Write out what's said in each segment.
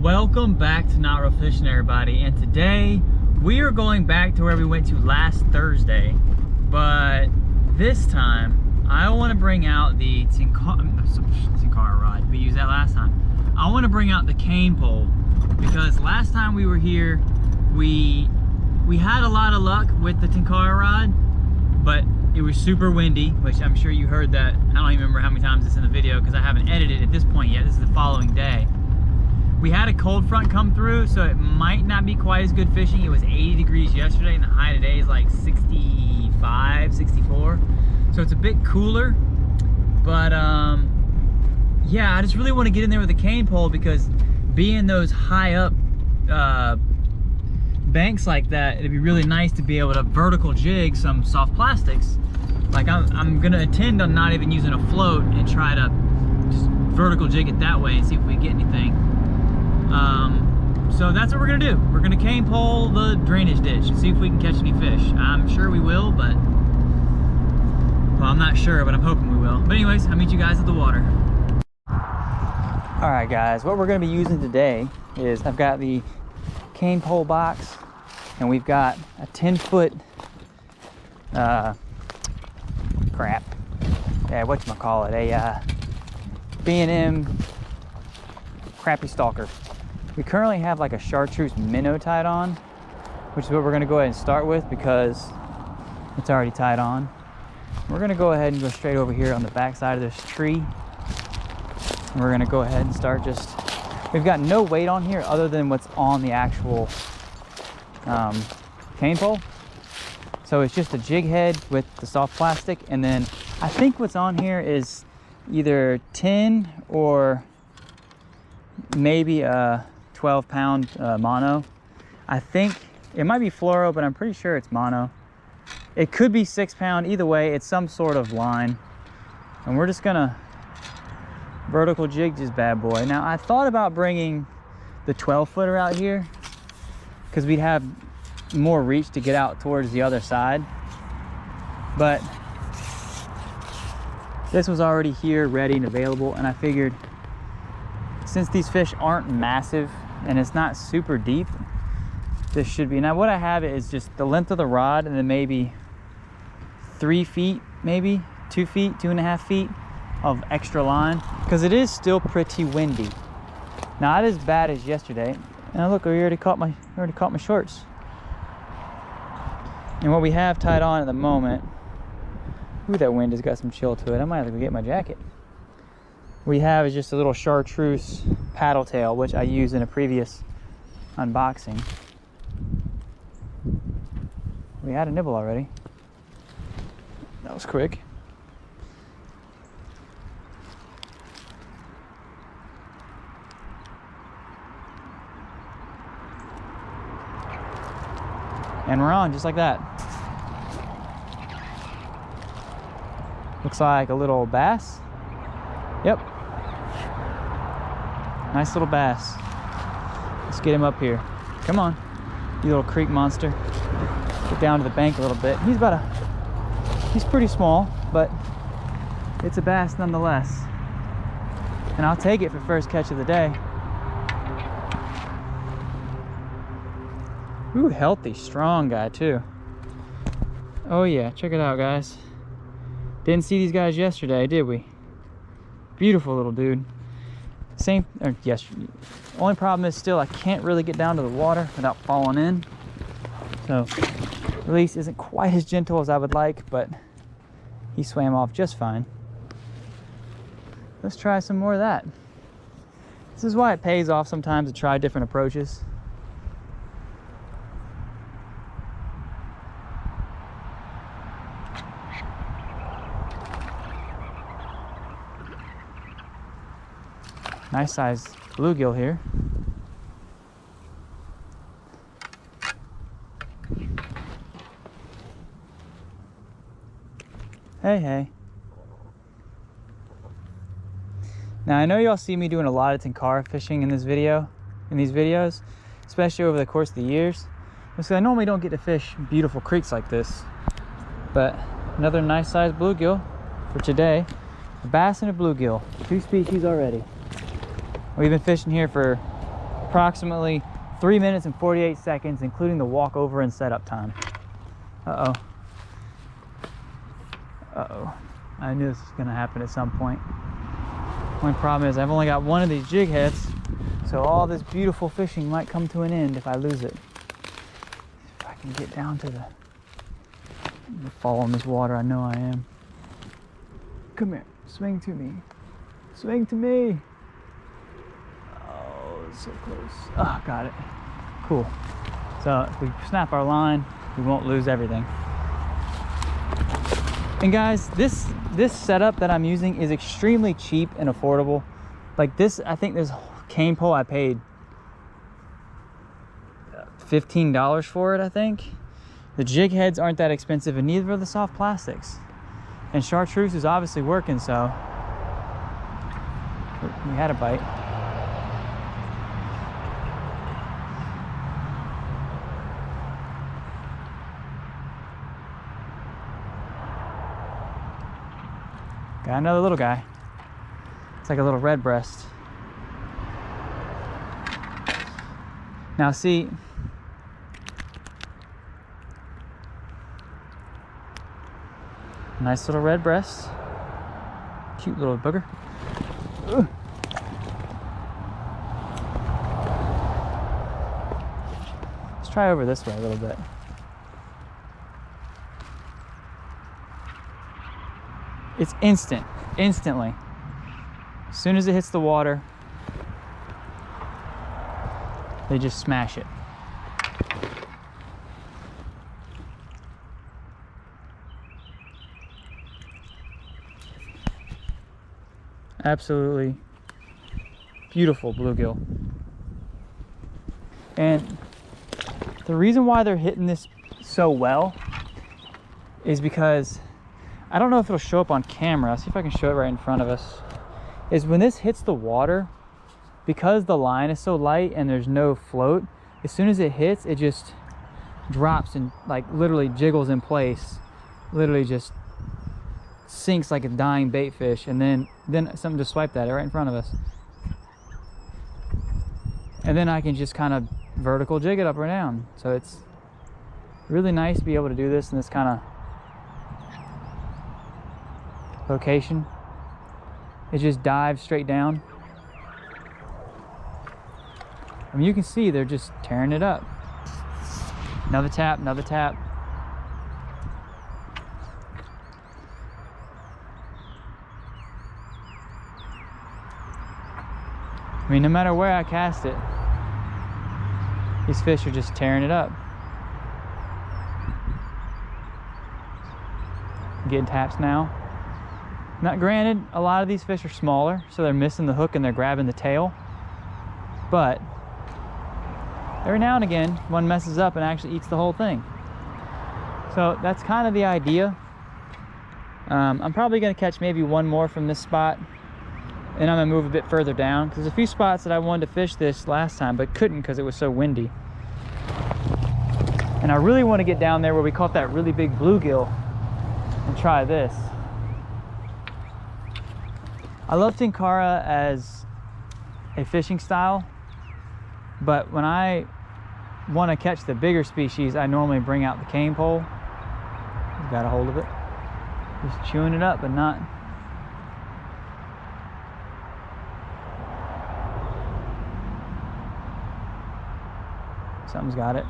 Welcome back to Not Real Fishing, everybody, and today we are going back to where we went to last Thursday, but this time I want to bring out the Tinkara rod. We used that last time. I want to bring out the Canepole because last time we were here we had a lot of luck with the Tinkara rod, but it was super windy, which I'm sure you heard that. I don't even remember how many times it's in the video because I haven't edited at this point yet. This is the following day. We had a cold front come through, so it might not be quite as good fishing. It was 80 degrees yesterday, and the high today is like 65, 64. So it's a bit cooler. But yeah, I just really want to get in there with a Canepole because being those high up banks like that, it'd be really nice to be able to vertical jig some soft plastics. Like I'm gonna intend on not even using a float and try to just vertical jig it that way and see if we get anything. So that's what we're gonna do. We're gonna Canepole the drainage ditch and see if we can catch any fish. I'm sure we will, but well, I'm not sure, but I'm hoping we will. But anyways, I'll meet you guys at the water. All right, guys, what we're gonna be using today is I've got the Canepole box, and we've got a 10-foot crap. Yeah, whatchamacallit, a B&M crappie stalker. We currently have like a chartreuse minnow tied on, which is what we're gonna go ahead and start with because it's already tied on. We're gonna go ahead and go straight over here on the back side of this tree. And we're gonna go ahead and start just, we've got no weight on here other than what's on the actual Canepole. So it's just a jig head with the soft plastic, and then I think what's on here is either 10 or maybe a 12-pound mono. I think it might be fluoro, but I'm pretty sure it's mono. It could be 6-pound. Either way, it's some sort of line, and we're just gonna vertical jig this bad boy. Now I thought about bringing the 12-footer out here because we'd have more reach to get out towards the other side, but this was already here ready and available, and I figured since these fish aren't massive and it's not super deep, this should be. Now what I have is just the length of the rod and then maybe 3 feet, maybe 2 feet, 2.5 feet of extra line because it is still pretty windy. Not as bad as yesterday. And look, we already caught my shorts. And what we have tied on at the moment, ooh, that wind has got some chill to it. I might have to go get my jacket. We have is just a little chartreuse paddle tail, which I used in a previous unboxing. We had a nibble already. That was quick. And we're on just like that. Looks like a little bass. Yep. Nice little bass. Let's get him up here. Come on, you little creek monster. Get down to the bank a little bit. He's pretty small, but it's a bass nonetheless. And I'll take it for first catch of the day. Ooh, healthy, strong guy too. Oh yeah, check it out, guys. Didn't see these guys yesterday, did we? Beautiful little dude. Yes. Only problem is still I can't really get down to the water without falling in. So release isn't quite as gentle as I would like, but he swam off just fine. Let's try some more of that. This is why it pays off sometimes to try different approaches. Nice size bluegill here. Hey. Now I know y'all see me doing a lot of Tinkara fishing in these videos, especially over the course of the years. Because I normally don't get to fish beautiful creeks like this. But another nice sized bluegill for today. A bass and a bluegill, 2 species already. We've been fishing here for approximately 3 minutes and 48 seconds, including the walk over and setup time. Uh-oh. Uh-oh. I knew this was gonna happen at some point. Only problem is I've only got one of these jig heads, so all this beautiful fishing might come to an end if I lose it. If I can get down to the... I'm gonna fall in this water, I know I am. Come here, swing to me. Swing to me. Oh, it's so close. Oh, got it. Cool. So if we snap our line, we won't lose everything. And guys, this setup that I'm using is extremely cheap and affordable. Like this, I think this Canepole I paid $15 for it, I think. The jig heads aren't that expensive, and neither are the soft plastics. And chartreuse is obviously working, so we had a bite. Got another little guy. It's like a little red breast. Now see, nice little red breast. Cute little booger. Ugh. Let's try over this way a little bit. It's instantly. As soon as it hits the water, they just smash it. Absolutely beautiful bluegill. And the reason why they're hitting this so well is because, I don't know if it'll show up on camera. I'll see if I can show it right in front of us. Is when this hits the water, because the line is so light and there's no float, as soon as it hits, it just drops and like literally jiggles in place. Literally just sinks like a dying bait fish, and then something just swiped at it right in front of us. And then I can just kind of vertical jig it up or down. So it's really nice to be able to do this in this kind of location. It just dives straight down. I mean, you can see they're just tearing it up. Another tap, another tap. I mean, no matter where I cast it, these fish are just tearing it up. Getting taps now. Now, granted, a lot of these fish are smaller, so they're missing the hook and they're grabbing the tail. But every now and again, one messes up and actually eats the whole thing. So that's kind of the idea. I'm probably going to catch maybe one more from this spot, and I'm going to move a bit further down, because there's a few spots that I wanted to fish this last time but couldn't because it was so windy. And I really want to get down there where we caught that really big bluegill and try this. I love Tenkara as a fishing style, but when I want to catch the bigger species, I normally bring out the Canepole. Got a hold of it. Just chewing it up, but not. Something's got it.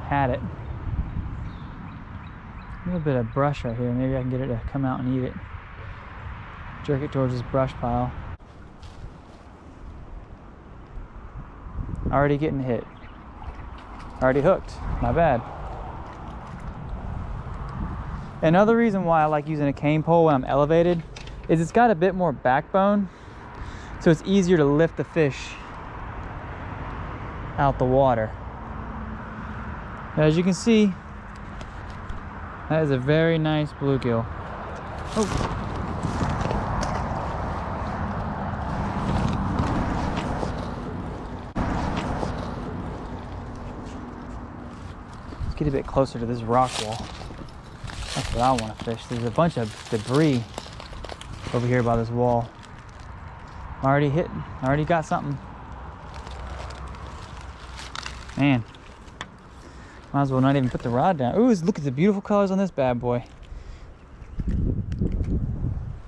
Had it. A little bit of brush right here. Maybe I can get it to come out and eat it. Jerk it towards this brush pile. Already getting hit. Already hooked. Not bad. Another reason why I like using a Canepole when I'm elevated is it's got a bit more backbone, so it's easier to lift the fish out the water. Now, as you can see, that is a very nice bluegill. Oh. Let's get a bit closer to this rock wall. That's what I want to fish. There's a bunch of debris over here by this wall. Already got something. Man, might as well not even put the rod down. Ooh, look at the beautiful colors on this bad boy.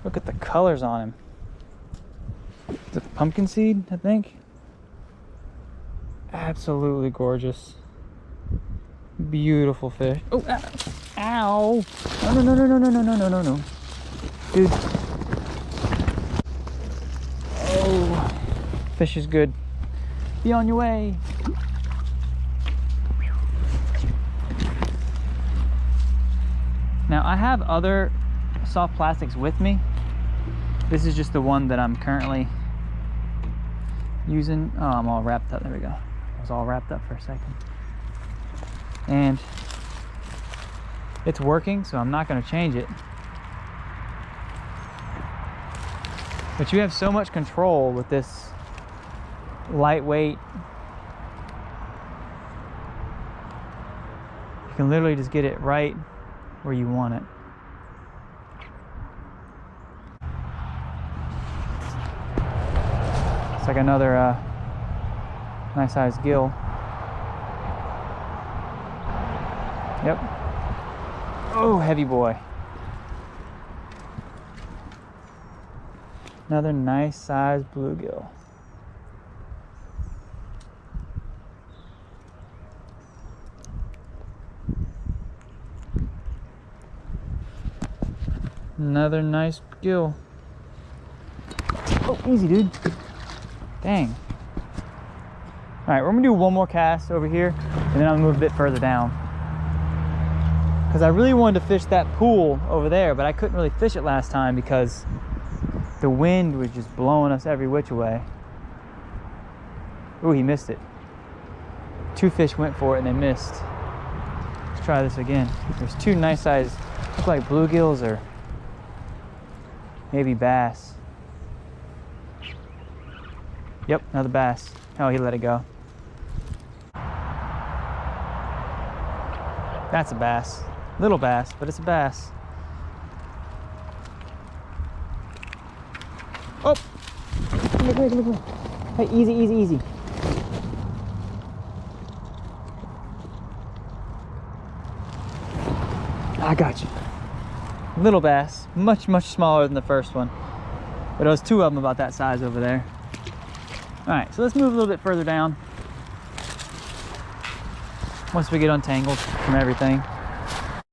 Look at the colors on him. It's a pumpkin seed, I think. Absolutely gorgeous. Beautiful fish. Oh, ow. No, no, no, no, no, no, no, no, no, no. Dude. Oh, fish is good. Be on your way. Now, I have other soft plastics with me. This is just the one that I'm currently using. Oh, I'm all wrapped up. There we go. I was all wrapped up for a second. And it's working, so I'm not going to change it. But you have so much control with this lightweight. You can literally just get it right where you want it. It's like another nice sized gill. Yep. Oh, heavy boy. Another nice sized bluegill. Another nice gill. Oh, easy, dude. Dang. All right, we're gonna do one more cast over here, and then I'm gonna move a bit further down. Because I really wanted to fish that pool over there, but I couldn't really fish it last time because the wind was just blowing us every which way. Ooh, he missed it. 2 fish went for it and they missed. Let's try this again. There's 2 nice sized, look like bluegills or maybe bass. Yep, another bass. Oh, he let it go. That's a bass. Little bass, but it's a bass. Oh! Look. Hey, easy, easy, easy. I got you. Little bass, much smaller than the first one. But there was 2 of them about that size over there. All right, so let's move a little bit further down. Once we get untangled from everything.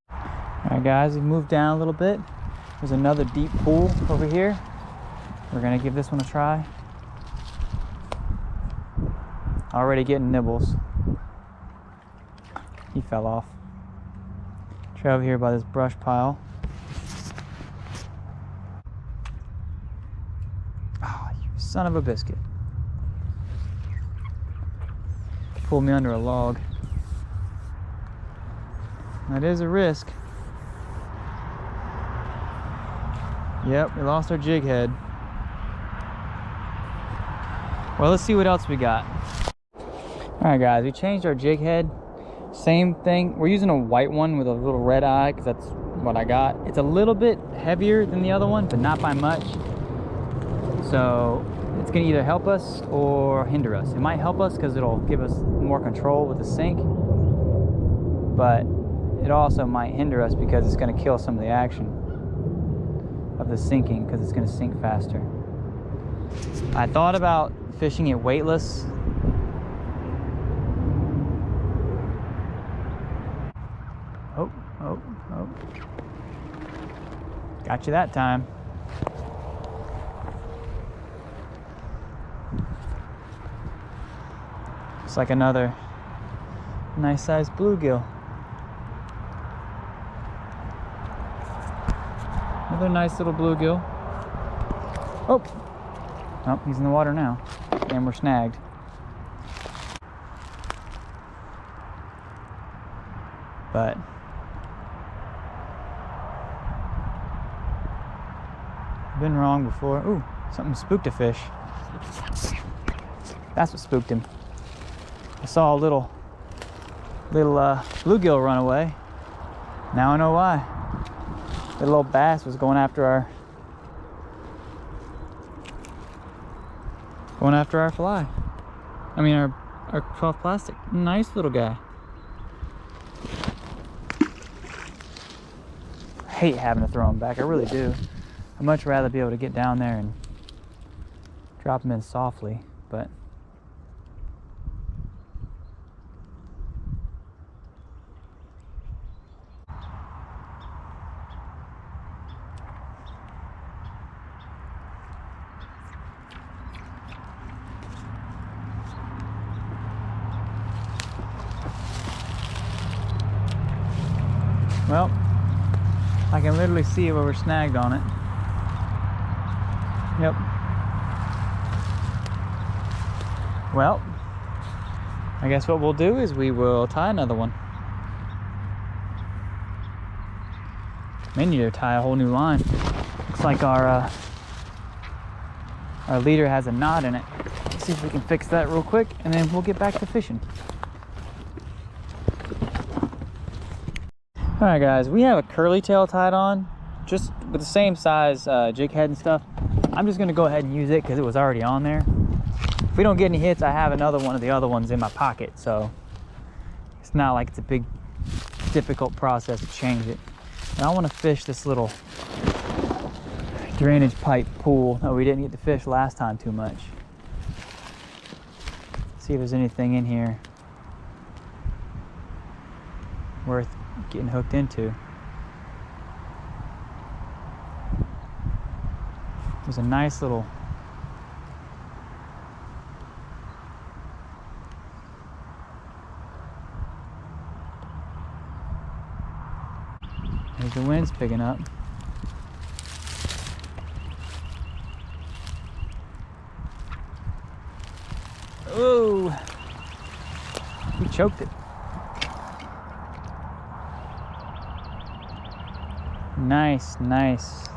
All right, guys, we moved down a little bit. There's another deep pool over here. We're gonna give this one a try. Already getting nibbles. He fell off. Try over here by this brush pile. Oh, you son of a biscuit. Pulled me under a log. That is a risk. Yep, we lost our jig head. Well, let's see what else we got. All right, guys, we changed our jig head. Same thing. We're using a white one with a little red eye because that's what I got. It's a little bit heavier than the other one, but not by much. So it's gonna either help us or hinder us. It might help us because it'll give us more control with the sink, but it also might hinder us because it's gonna kill some of the action of the sinking because it's gonna sink faster. I thought about fishing it weightless. Oh. Got you that time. It's like another nice sized bluegill. Another nice little bluegill. Oh, he's in the water now, and we're snagged. But I've been wrong before. Ooh, something spooked a fish. That's what spooked him. I saw a little bluegill run away. Now I know why. The little bass was going after our fly. I mean our or cloth plastic. Nice little guy. I hate having to throw him back. I really do. I'd much rather be able to get down there and drop him in softly, but well, I can literally see where we're snagged on it. Yep. Well, I guess what we'll do is we will tie another one. May need to tie a whole new line. Looks like our leader has a knot in it. Let's see if we can fix that real quick, and then we'll get back to fishing. All right, guys, we have a curly tail tied on, just with the same size jig head and stuff. I'm just gonna go ahead and use it because it was already on there. If we don't get any hits, I have another one of the other ones in my pocket, so it's not like it's a big, difficult process to change it. And I want to fish this little drainage pipe pool that we didn't get to fish last time too much. See if there's anything in here worth getting hooked into. There's a nice little the wind's picking up. Oh, we choked it. Nice, nice.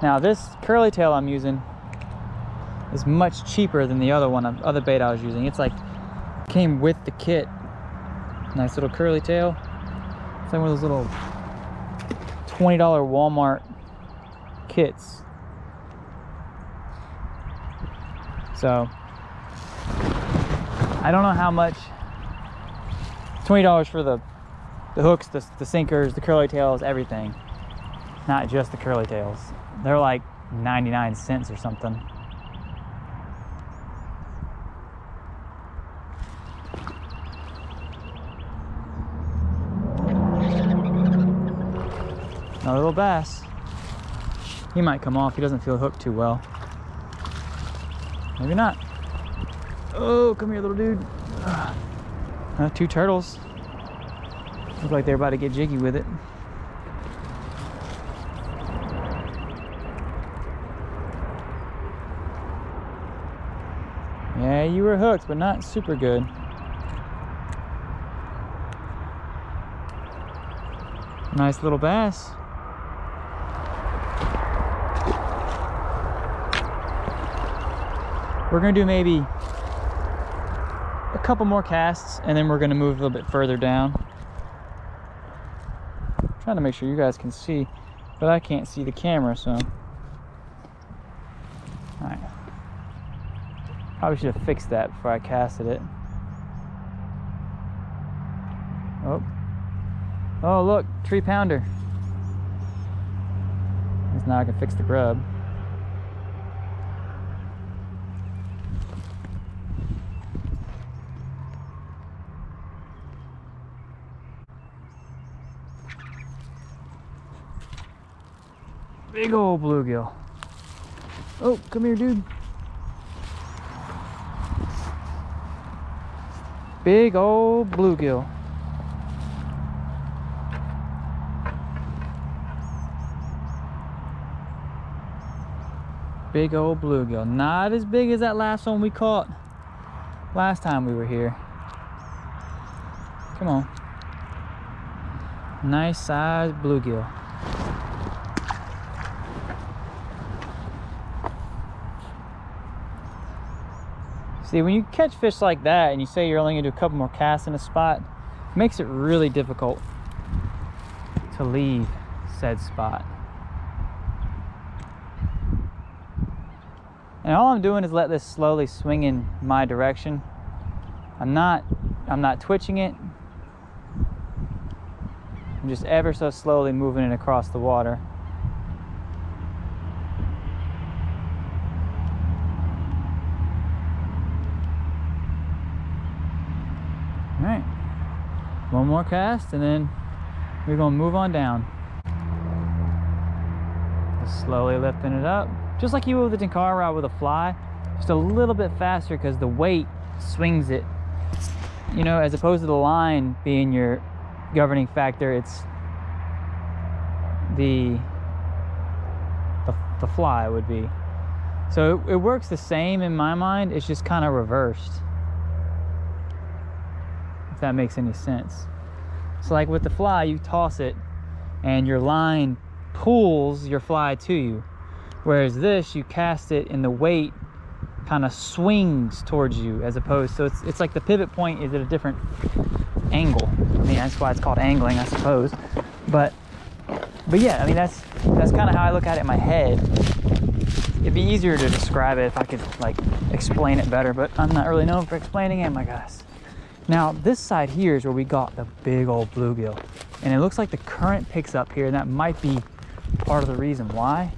Now this curly tail I'm using is much cheaper than the other one, other bait I was using. It's like came with the kit. Nice little curly tail. It's like one of those little $20 Walmart kits. So I don't know how much. $20 for the hooks, the sinkers, the curly tails, everything. Not just the curly tails. They're like 99 cents or something. Another little bass. He might come off. He doesn't feel hooked too well. Maybe not. Oh, come here, little dude. Two turtles. Look like they're about to get jiggy with it. Yeah, you were hooked, but not super good. Nice little bass. We're gonna do maybe a couple more casts, and then we're gonna move a little bit further down. I'm trying to make sure you guys can see, but I can't see the camera, so. All right. Probably should have fixed that before I casted it. Oh. Oh, look, 3-pounder. Now I can fix the grub. Big old bluegill. Oh, come here, dude. Big old bluegill. Big old bluegill. Not as big as that last one we caught last time we were here. Come on. Nice sized bluegill. See, when you catch fish like that and you say you're only gonna do a couple more casts in a spot, it makes it really difficult to leave said spot. And all I'm doing is let this slowly swing in my direction. I'm not twitching it. I'm just ever so slowly moving it across the water. All right, one more cast and then we're gonna move on down. Just slowly lifting it up, just like you would with the tenkara rod with a fly, just a little bit faster because the weight swings it. You know, as opposed to the line being your governing factor, it's the fly would be. So it works the same in my mind, it's just kind of reversed, if that makes any sense. So like with the fly, you toss it and your line pulls your fly to you, whereas this, you cast it and the weight kind of swings towards you, as opposed, so it's like the pivot point is at a different angle. I mean, that's why it's called angling, I suppose. But yeah, I mean, that's kind of how I look at it in my head. It'd be easier to describe it if I could like explain it better, but I'm not really known for explaining it, my guys. Now this side here is where we got the big old bluegill, and it looks like the current picks up here, and that might be part of the reason why.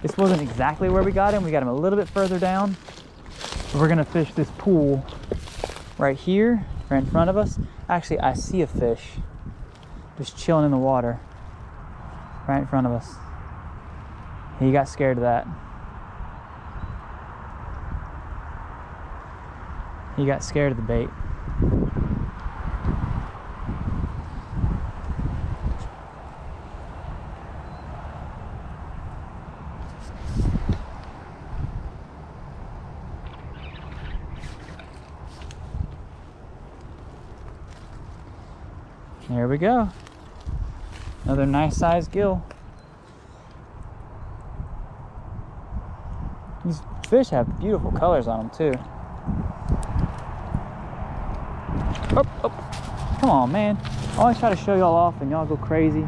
This wasn't exactly where we got him. We got him a little bit further down. We're gonna fish this pool right here, right in front of us. Actually, I see a fish just chilling in the water right in front of us. He got scared of that. He got scared of the bait. There we go. Another nice sized gill. These fish have beautiful colors on them too. Oh, oh. Come on, man. I always try to show y'all off and y'all go crazy.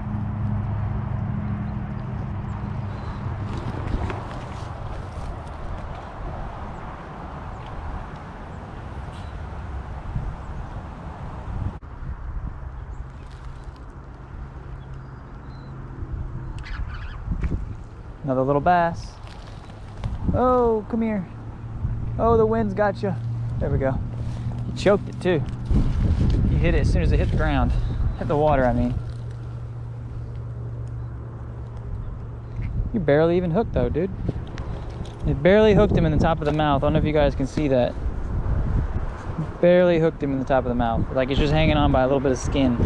Another little bass. Oh, come here. Oh, the wind's got you. There we go. You choked it too. You hit it as soon as it hit the ground. Hit the water, I mean. You barely even hooked though, dude. It barely hooked him in the top of the mouth. I don't know if you guys can see that. Barely hooked him in the top of the mouth. Like it's just hanging on by a little bit of skin.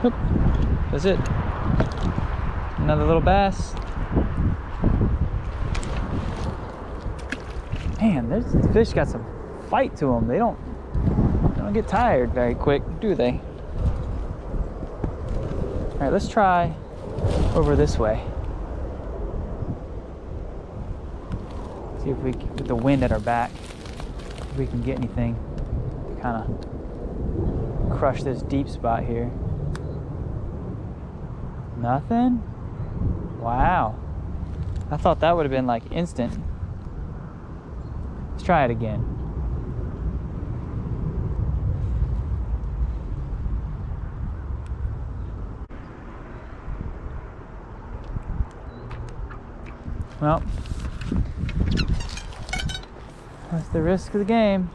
Oop. That's it. Another little bass. Man, this fish got some fight to them. They don't get tired very quick, do they? All right, let's try over this way. See if we, with the wind at our back, if we can get anything to kind of crush this deep spot here. Nothing? Wow. I thought that would have been like instant. Let's try it again. Well, that's the risk of the game.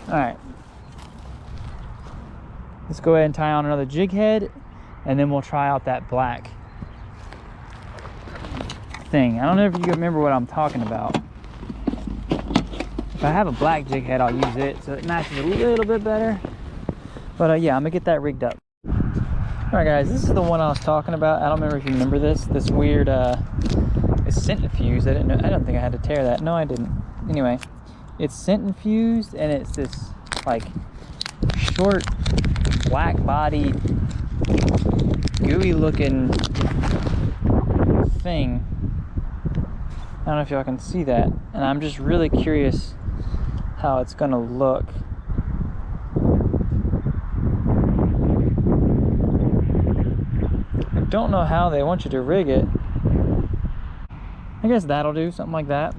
All right. Let's go ahead and tie on another jig head, and then we'll try out that black thing. I don't know if you remember what I'm talking about. If I have a black jig head, I'll use it so it matches a little bit better. But yeah, I'm gonna get that rigged up. All right, guys, this is the one I was talking about. I don't remember if you remember this weird it's scent infused. I don't think I had to tear that. No, I didn't. Anyway, it's scent infused, and it's this like short, black bodied, gooey looking thing. I don't know if y'all can see that, and I'm just really curious how it's gonna look. I don't know how they want you to rig it. I guess that'll do, something like that.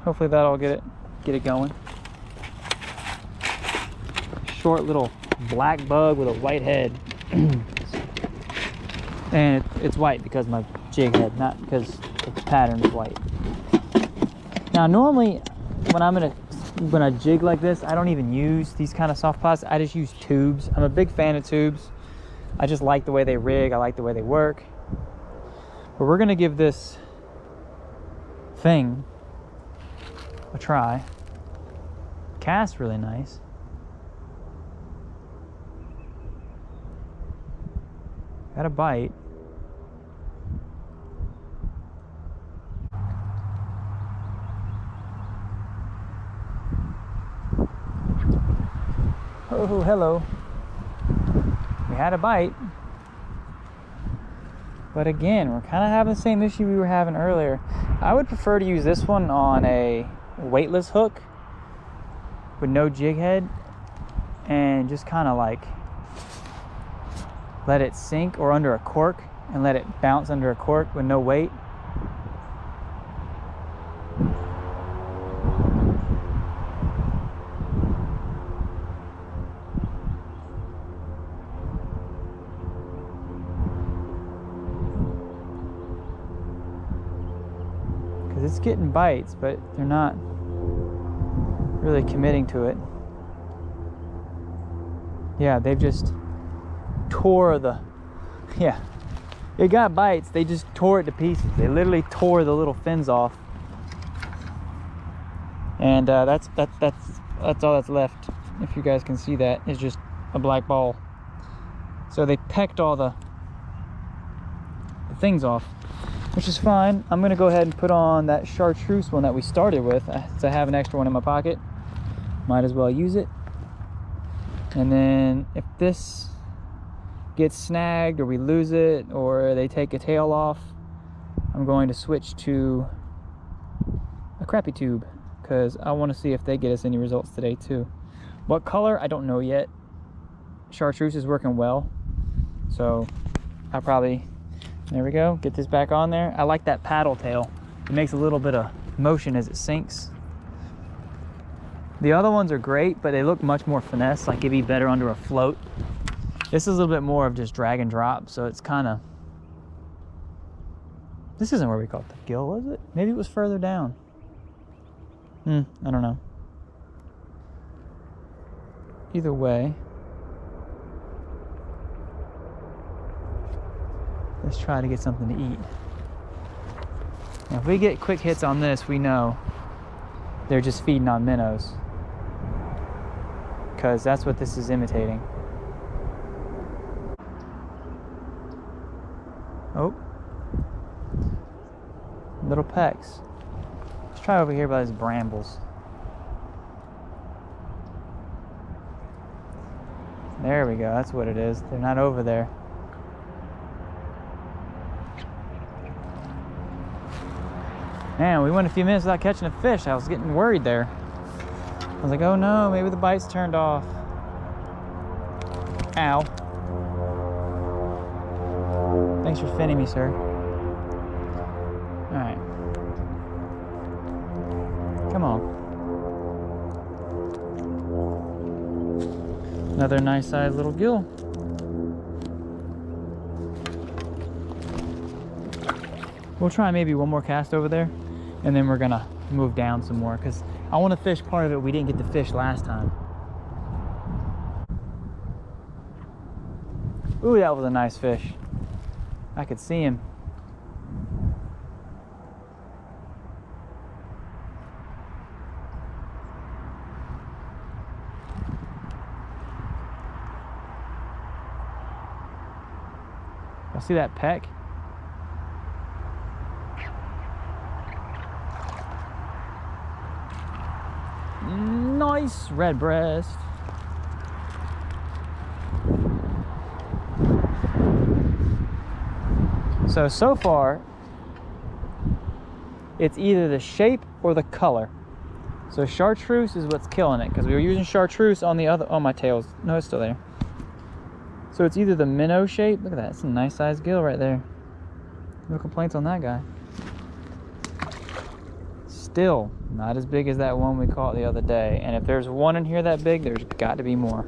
Hopefully that'll get it going. Short little black bug with a white head. And it's white because of my jig head, not because the pattern is white. Now normally when I jig like this, I don't even use these kind of soft plots. I just use tubes. I'm a big fan of tubes. I just like the way they rig. I like the way they work. But we're gonna give this thing a try. Cast really nice. Got a bite. Oh, hello. We had a bite. But again, we're kind of having the same issue we were having earlier. I would prefer to use this one on a weightless hook with no jig head and just kind of like let it sink, or under a cork and let it bounce under a cork with no weight. Because it's getting bites, but they're not really committing to it. Yeah, they've just tore it got bites, they just tore it to pieces. They literally tore the little fins off, and that's all that's left. If you guys can see, that is just a black ball. So they pecked all the things off, which is fine. I'm gonna go ahead and put on that chartreuse one that we started with. So I have an extra one in my pocket, might as well use it. And then if this gets snagged, or we lose it, or they take a tail off, I'm going to switch to a crappie tube, because I want to see if they get us any results today too. What color, I don't know yet. Chartreuse is working well, so I'll probably, there we go, get this back on there. I like that paddle tail. It makes a little bit of motion as it sinks. The other ones are great, but they look much more finesse, like it'd be better under a float. This is a little bit more of just drag and drop, so it's kind of... This isn't where we caught the gill, was it? Maybe it was further down. I don't know. Either way, let's try to get something to eat. Now, if we get quick hits on this, we know they're just feeding on minnows, because that's what this is imitating. Oh, little pecks. Let's try over here by these brambles. There we go, that's what it is. They're not over there. Man, we went a few minutes without catching a fish. I was getting worried there. I was like, oh no, maybe the bite's turned off. Ow. Thanks for finning me, sir. All right. Come on. Another nice sized little gill. We'll try maybe one more cast over there, and then we're gonna move down some more, because I want to fish part of it we didn't get to fish last time. Ooh, that was a nice fish. I could see him. Y'all see that peck? Nice red breast. So far, it's either the shape or the color. So chartreuse is what's killing it, because we were using chartreuse on the other, oh, my tail's, no, it's still there. So it's either the minnow shape, look at that, it's a nice sized gill right there. No complaints on that guy. still not as big as that one we caught the other day. And if there's one in here that big, there's got to be more.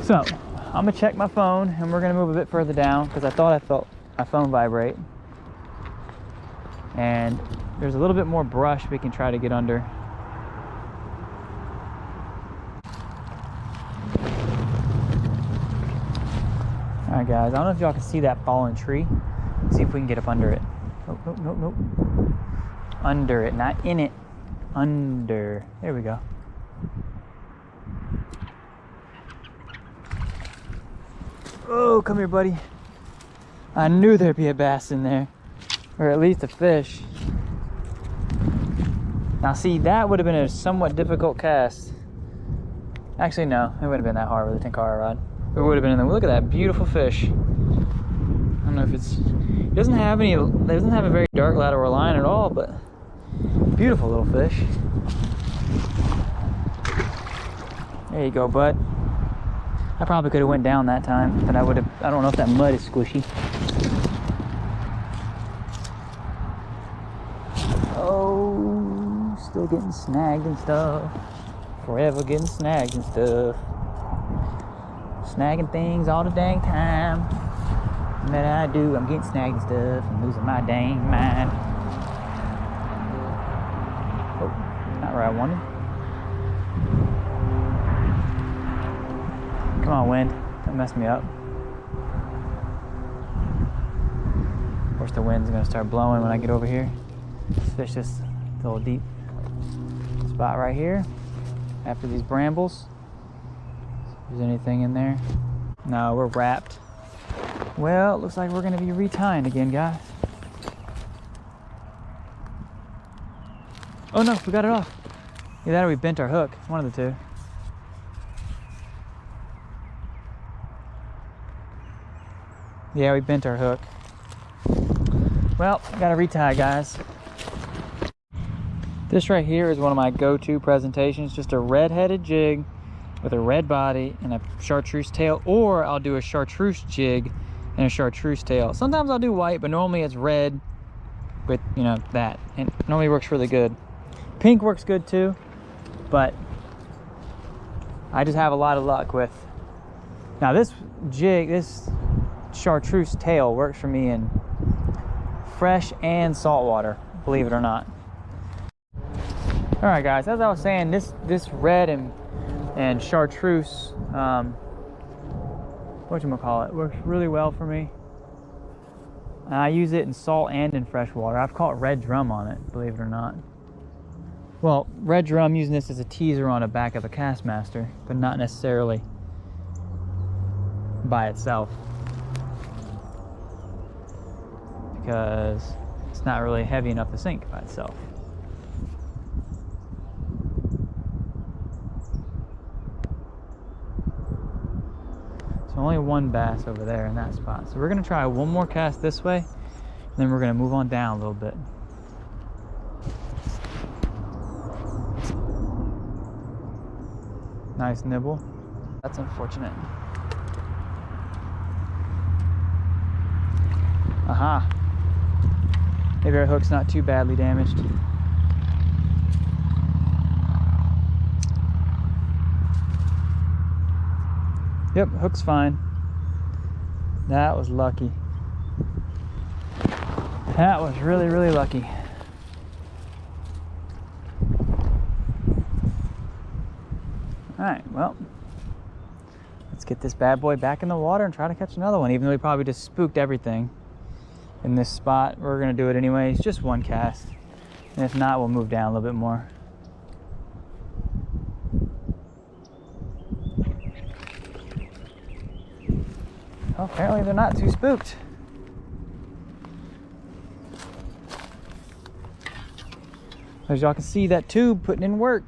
So I'm gonna check my phone, and we're gonna move a bit further down because I thought I felt my phone vibrate. And there's a little bit more brush we can try to get under. All right, guys, I don't know if y'all can see that fallen tree. Let's see if we can get up under it. Nope, nope, nope, nope. Under it, not in it. Under. There we go. Oh, come here, buddy. I knew there'd be a bass in there, or at least a fish. Now, see, that would have been a somewhat difficult cast. Actually, no, it wouldn't have been that hard with a Tenkara rod. It would have been in there. Look at that beautiful fish. I don't know if it's. It doesn't have any. It doesn't have a very dark lateral line at all, but beautiful little fish. There you go, bud. I probably could have went down that time, but I would have. I don't know if that mud is squishy. Oh, still getting snagged and stuff. Forever getting snagged and stuff. Snagging things all the dang time. That I do, I'm getting snagged and stuff and losing my dang mind. Oh, not where I wanted. Come on, wind. Don't mess me up. Of course, the wind's gonna start blowing when I get over here. Let's fish this little deep spot right here after these brambles. If there's anything in there. No, we're wrapped. Well, it looks like we're gonna be retying again, guys. Oh no, we got it off. Either that or we bent our hook. It's one of the two. Yeah, we bent our hook. Well, gotta retie, guys. This right here is one of my go-to presentations. Just a red-headed jig with a red body and a chartreuse tail, or I'll do a chartreuse jig and a chartreuse tail. Sometimes I'll do white, but normally it's red with, you know, that. And it normally works really good. Pink works good too, but I just have a lot of luck with. Now this jig, this chartreuse tail works for me in fresh and saltwater, believe it or not. All right, guys, as I was saying, this red and chartreuse, whatchamacallit, works really well for me. And I use it in salt and in freshwater. I've caught red drum on it, believe it or not. Well, red drum, using this as a teaser on the back of a Castmaster, but not necessarily by itself, because it's not really heavy enough to sink by itself. So only one bass over there in that spot. So we're gonna try one more cast this way, and then we're gonna move on down a little bit. Nice nibble. That's unfortunate. Aha. Maybe our hook's not too badly damaged. Yep, hook's fine. That was lucky. That was really, really lucky. Alright, well, let's get this bad boy back in the water and try to catch another one, even though we probably just spooked everything in this spot. We're gonna do it anyways, just one cast. And if not, we'll move down a little bit more. Well, apparently they're not too spooked. As y'all can see, that tube putting in work.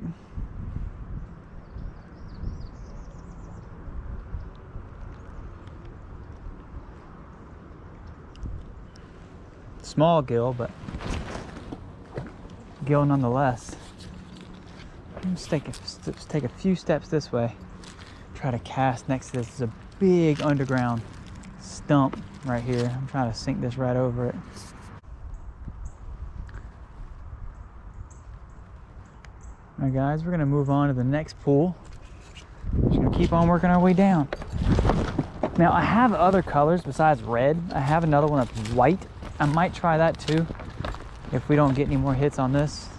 Small gill, but gill nonetheless. Let's take a few steps this way. Try to cast next to this. This is a big underground stump right here. I'm trying to sink this right over it. All right, guys, we're gonna move on to the next pool. Just gonna keep on working our way down. Now, I have other colors besides red. I have another one that's white. I might try that too if we don't get any more hits on this.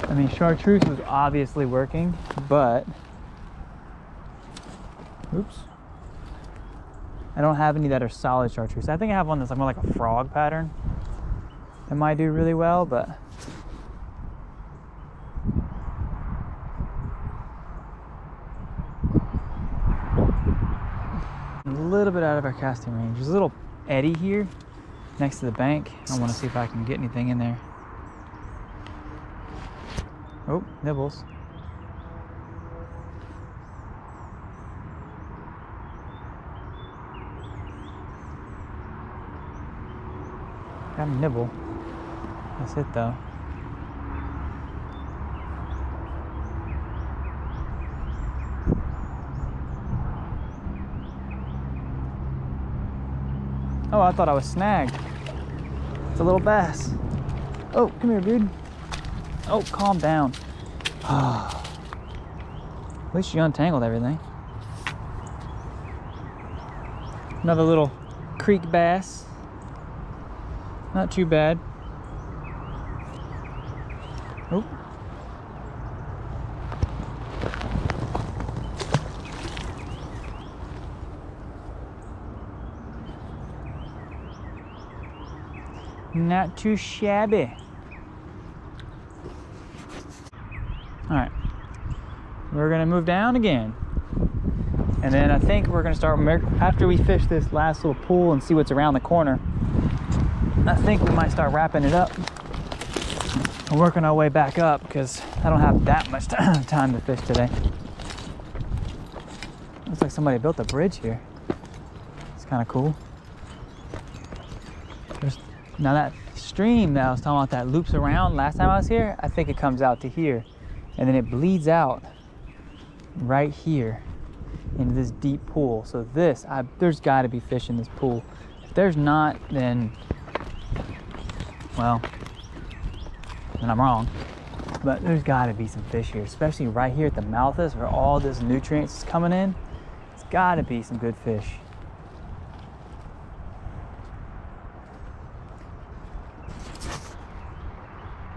I mean, chartreuse was obviously working, but oops. I don't have any that are solid chartreuse. I think I have one that's more like a frog pattern. It might do really well, but a little bit out of our casting range. There's a little eddy here next to the bank. I want to see if I can get anything in there. Oh, nibbles. Got a nibble. That's it though. Oh, I thought I was snagged. It's a little bass. Oh, come here, dude. Oh, calm down. At least you untangled everything. Another little creek bass. Not too bad. Oh. Not too shabby. All right, we're gonna move down again. And then I think we're gonna start, after we fish this last little pool and see what's around the corner, I think we might start wrapping it up and working our way back up because I don't have that much time to fish today. Looks like somebody built a bridge here. It's kind of cool. Now that stream that I was talking about that loops around last time I was here, I think it comes out to here and then it bleeds out right here into this deep pool. So this, there's got to be fish in this pool. If there's not, then, well, then I'm wrong. But there's got to be some fish here, especially right here at the mouth of this where all this nutrients is coming in. It's got to be some good fish.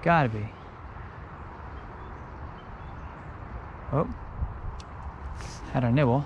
Gotta be. Oh, had our nibble.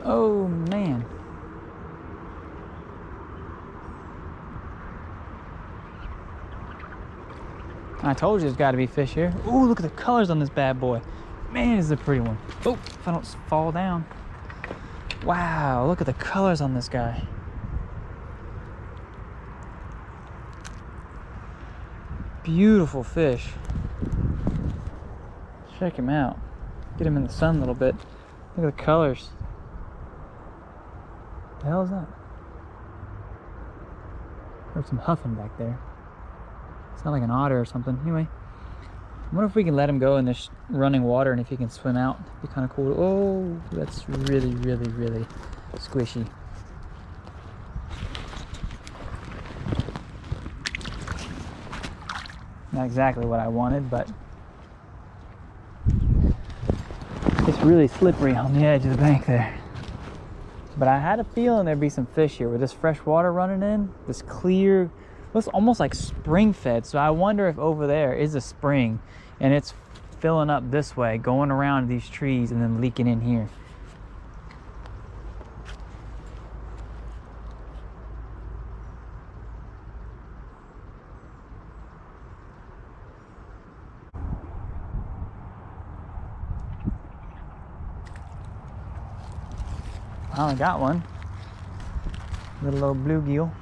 Oh man. I told you there's got to be fish here. Ooh, look at the colors on this bad boy. Man, this is a pretty one. Oh, if I don't fall down. Wow, look at the colors on this guy. Beautiful fish. Check him out. Get him in the sun a little bit. Look at the colors. What the hell is that? Heard some huffing back there. Sound like an otter or something. Anyway, I wonder if we can let him go in this running water and if he can swim out. It'd be kind of cool. Oh, that's really, really, really squishy. Not exactly what I wanted, but it's really slippery on the edge of the bank there. But I had a feeling there'd be some fish here with this fresh water running in, this clear, looks almost like spring fed. So I wonder if over there is a spring and it's filling up this way, going around these trees and then leaking in here. I only got one. Little old bluegill.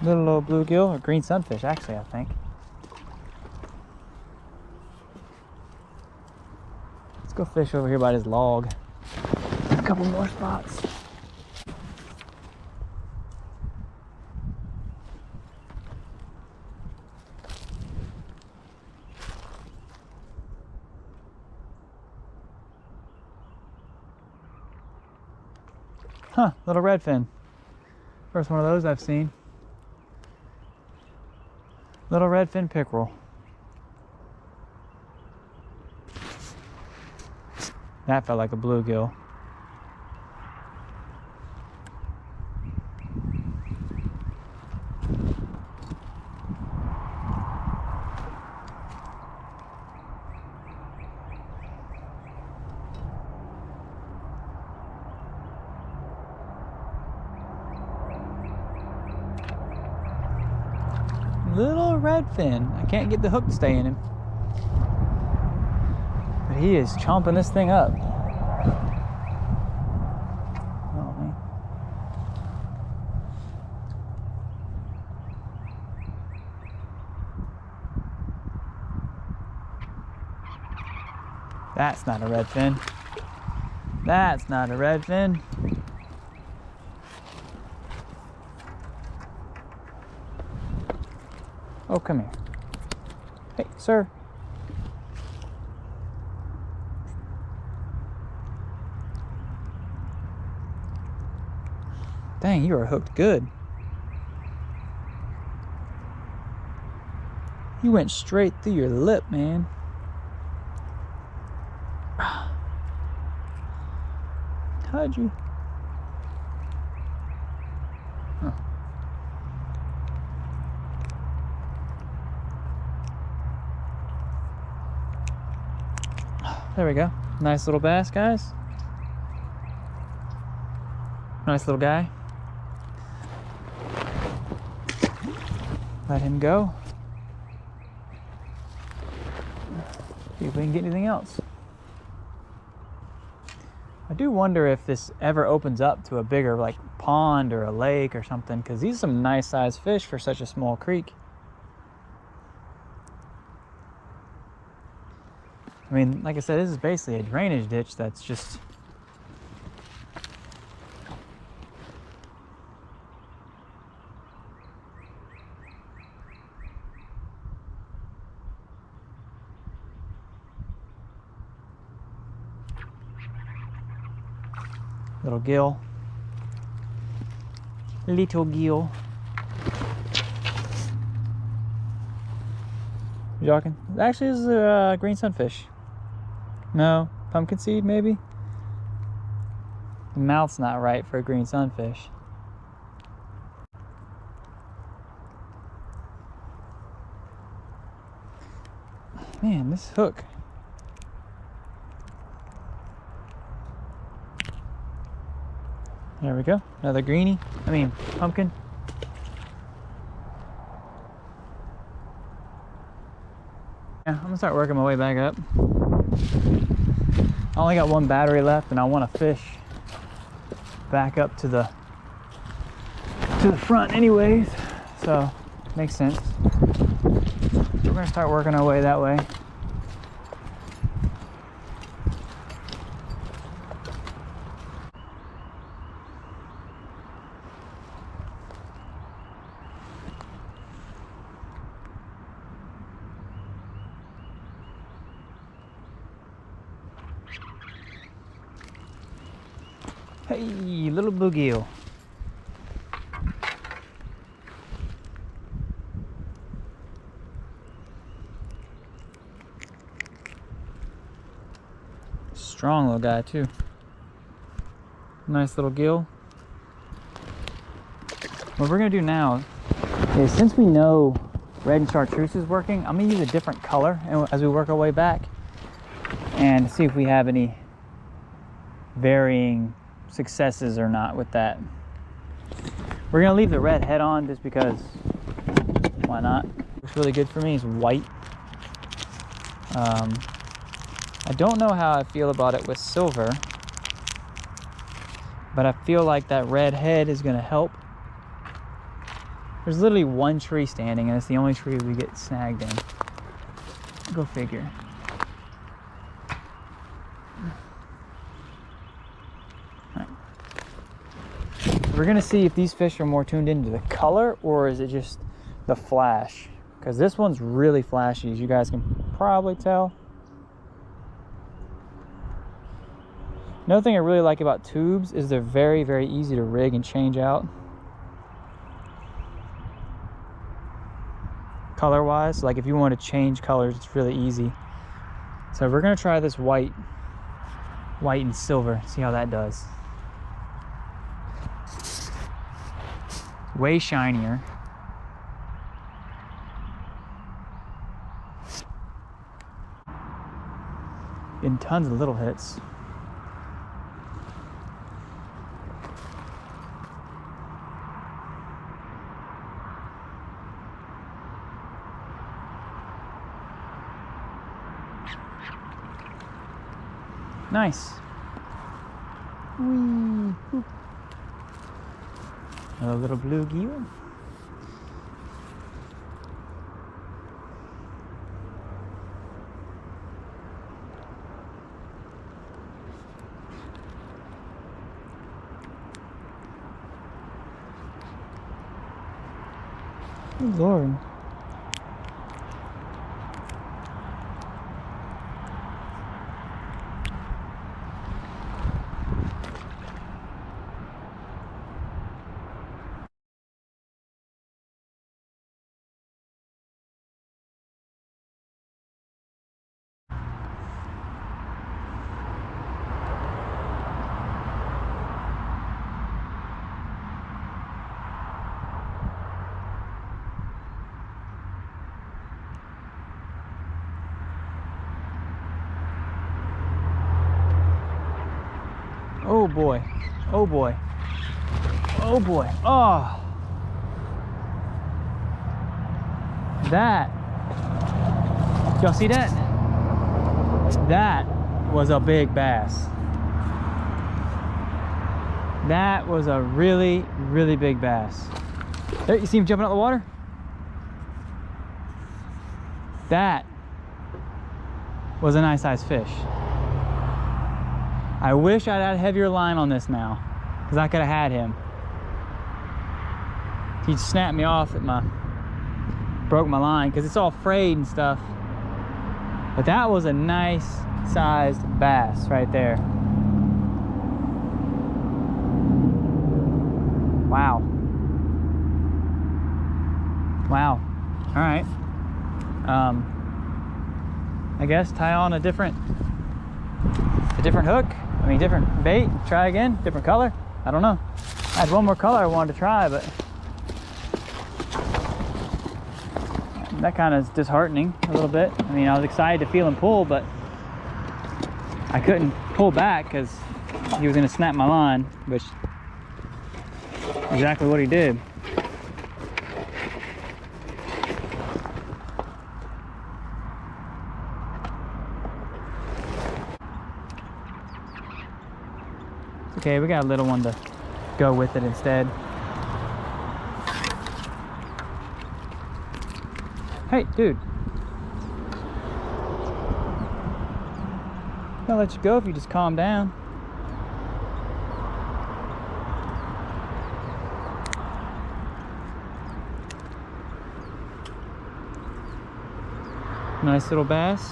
Little bluegill, or green sunfish actually, I think. Let's go fish over here by this log. A couple more spots. Huh, little redfin. First one of those I've seen. Little redfin pickerel. That felt like a bluegill. Little redfin. I can't get the hook to stay in him. But he is chomping this thing up. Oh, man. That's not a redfin. That's not a redfin. Oh, come here. Hey, sir. Dang, you are hooked good. You went straight through your lip, man. How'd you? Huh. There we go. Nice little bass, guys. Nice little guy. Let him go. See if we can get anything else. I do wonder if this ever opens up to a bigger like pond or a lake or something, because these are some nice sized fish for such a small creek. I mean, like I said, this is basically a drainage ditch that's just little gill. Little gill. You joking? Actually, this is a green sunfish. No, pumpkin seed maybe? The mouth's not right for a green sunfish. Man, this hook. There we go. Another greenie. I mean, pumpkin. Yeah, I'm gonna start working my way back up. I only got one battery left, and I want to fish back up to the front anyways, so makes sense. We're gonna start working our way that way. Hey, little bluegill. Strong little guy too. Nice little gill. What we're gonna do now is, since we know red and chartreuse is working, I'm gonna use a different color as we work our way back and see if we have any varying successes or not with that. We're gonna leave the red head on just because, why not? Looks really good for me. It's white. I don't know how I feel about it with silver, but I feel like that red head is gonna help. There's literally one tree standing, and it's the only tree we get snagged in. Go figure. Alright. We're gonna see if these fish are more tuned into the color, or is it just the flash? Because this one's really flashy, as you guys can probably tell. Another thing I really like about tubes is they're very, very easy to rig and change out. Color-wise, like if you want to change colors, it's really easy. So we're gonna try this white and silver, see how that does. Way shinier. Getting tons of little hits. Nice. Whee. A little bluegill. Good Lord. Oh boy, oh boy, oh boy, oh! That, did y'all see that? That was a big bass. That was a really, really big bass. There, you see him jumping out of the water? That was a nice sized fish. I wish I'd had heavier line on this now, because I could have had him. He snapped me off at broke my line, because it's all frayed and stuff. But that was a nice sized bass right there. Wow. Wow. All right. I guess tie on a different hook. I mean, different bait. Try again. Different color. I don't know. I had one more color I wanted to try, but that kind of is disheartening a little bit. I mean, I was excited to feel him pull, but I couldn't pull back because he was going to snap my line, which is exactly what he did. Okay, we got a little one to go with it instead. Hey, dude. I'll let you go if you just calm down. Nice little bass.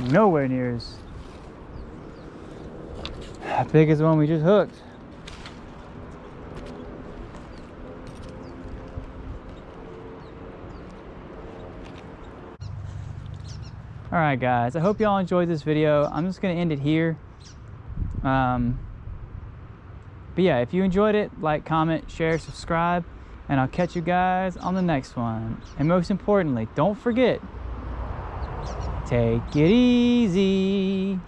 Nowhere near as big as the one we just hooked. All right, guys, I hope y'all enjoyed this video. I'm just gonna end it here. But yeah, if you enjoyed it, like, comment, share, subscribe, and I'll catch you guys on the next one. And most importantly, don't forget, take it easy.